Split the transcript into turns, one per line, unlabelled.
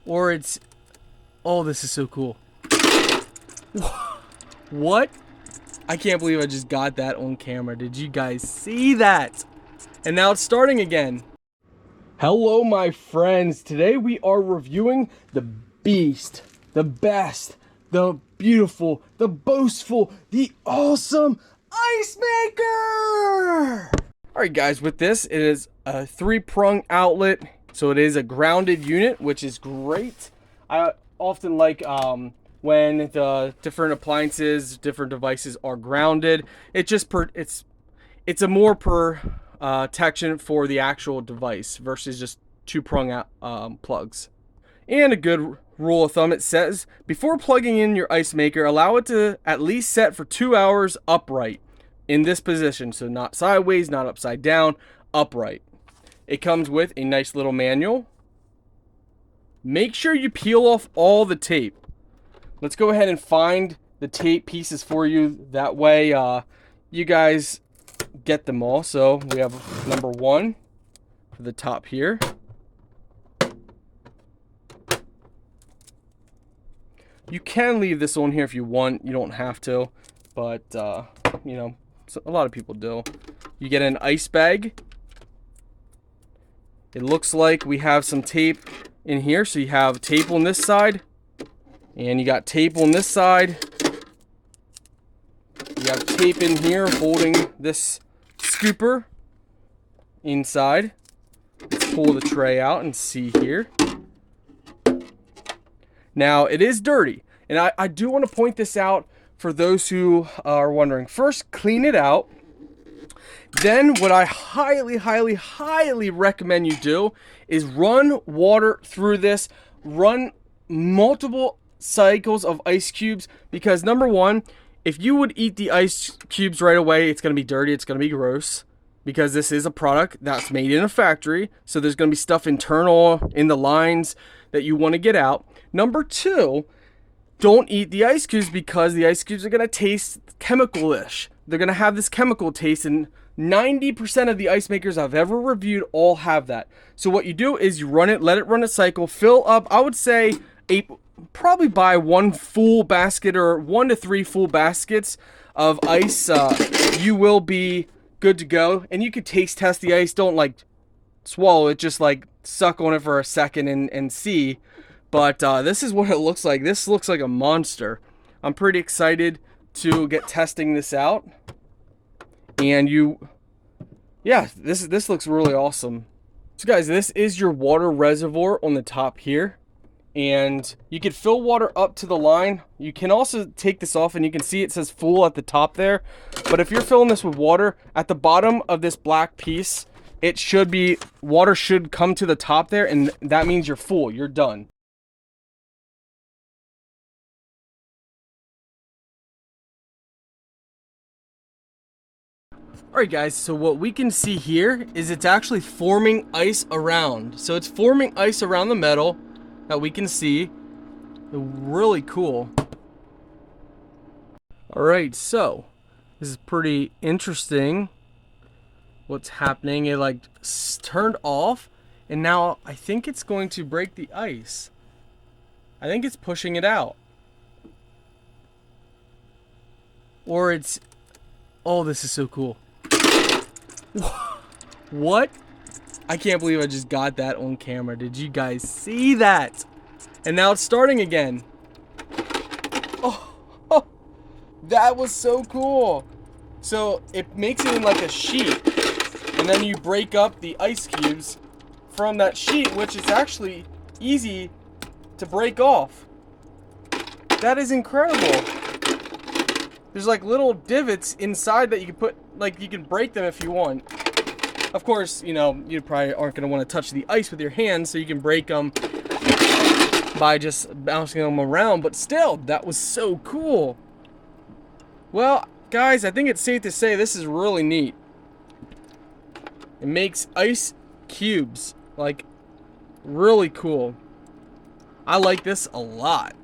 Or it's... Oh, this is so cool. What? I can't believe I just got that on camera. Did you guys see that? And now it's starting again. Hello, my friends. Today we are reviewing the beast, the best, the beautiful, the boastful, the awesome ice maker. All right, guys, with this, it is a 3-prong outlet. So it is a grounded unit, which is great. I often like when the different appliances, different devices are grounded. It's a more protection for the actual device versus just 2-prong plugs. And a good rule of thumb, it says before plugging in your ice maker, allow it to at least set for 2 hours upright in this position. So not sideways, not upside down, upright. It comes with a nice little manual. Make sure you peel off all the tape. Let's go ahead and find the tape pieces for you. That way you guys get them all. So we have number 1 for the top here. You can leave this on here if you want. You don't have to, but you know, a lot of people do. You get an ice bag. It looks like we have some tape in here. So you have tape on this side, and you got tape on this side. You have tape in here holding this scooper inside. Let's pull the tray out and see here. Now, it is dirty, and I do want to point this out for those who are wondering. First, clean it out. Then what I highly, highly, highly recommend you do is run water through this. Run multiple cycles of ice cubes, because number one, if you would eat the ice cubes right away, it's going to be dirty. It's going to be gross, because this is a product that's made in a factory. So there's going to be stuff internal in the lines that you want to get out. Number two, don't eat the ice cubes, because the ice cubes are going to taste chemical-ish. They're going to have this chemical taste, and 90% of the ice makers I've ever reviewed all have that. So what you do is you run it, let it run a cycle, fill up, I would say, probably buy 1 full basket or 1 to 3 full baskets of ice. You will be good to go. And you could taste test the ice. Don't like swallow it, just like suck on it for a second and see. But this is what it looks like. This looks like a monster. I'm pretty excited to get testing this out. And yeah, this looks really awesome. So guys, this is your water reservoir on the top here. And you can fill water up to the line. You can also take this off, and you can see it says full at the top there. But if you're filling this with water, at the bottom of this black piece, it should be, water should come to the top there, and that means you're full, you're done. Alright guys, so what we can see here is it's actually forming ice around. So it's forming ice around the metal that we can see. Really cool. Alright, so this is pretty interesting what's happening. It like turned off, and now I think it's going to break the ice. I think it's pushing it out. Or it's... Oh, this is so cool. What? I can't believe I just got that on camera. Did you guys see that? And now it's starting again. Oh, that was so cool. So it makes it in like a sheet, and then you break up the ice cubes from that sheet, which is actually easy to break off. That is incredible. There's like little divots inside that you can put, like you can break them if you want. Of course, you know, you probably aren't going to want to touch the ice with your hands, so you can break them by just bouncing them around. But still, that was so cool. Well, guys, I think it's safe to say this is really neat. It makes ice cubes, like, really cool. I like this a lot.